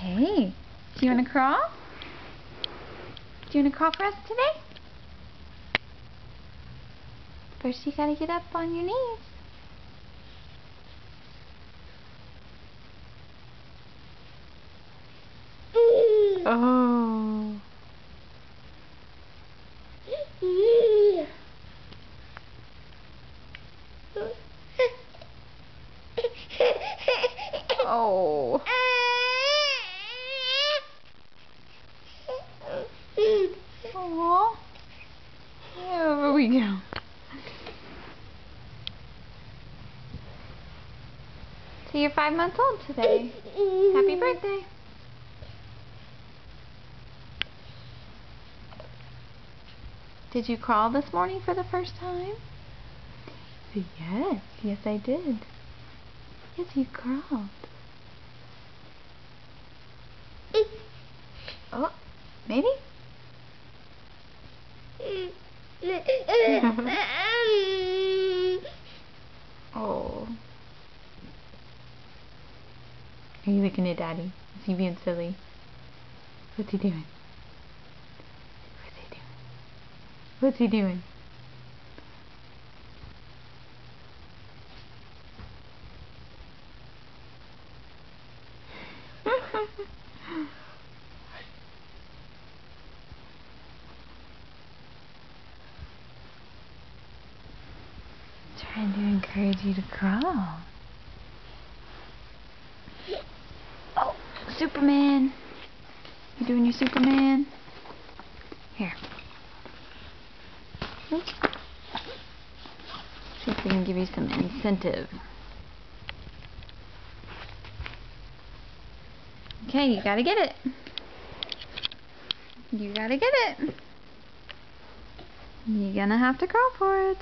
Hey, do you want to crawl? Do you want to crawl for us today? First you gotta get up on your knees. Oh. Oh. Aww. Over we go. So you're 5 months old today. Happy birthday. Did you crawl this morning for the first time? Yes, yes I did. Yes, you crawled. Oh, maybe? Oh. Are you looking at Daddy? Is he being silly? What's he doing? What's he doing? What's he doing? Trying to encourage you to crawl. Oh, Superman! You doing your Superman? Here. Oops. See if we can give you some incentive. Okay, you gotta get it. You gotta get it. You're gonna have to crawl for it.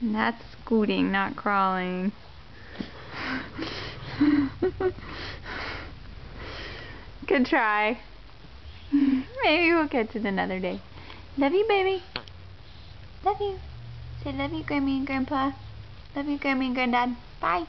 And that's scooting, not crawling. Good try. Maybe we'll catch it another day. Love you, baby. Love you. Say love you, Grammy and Grandpa. Love you, Grammy and Granddad. Bye.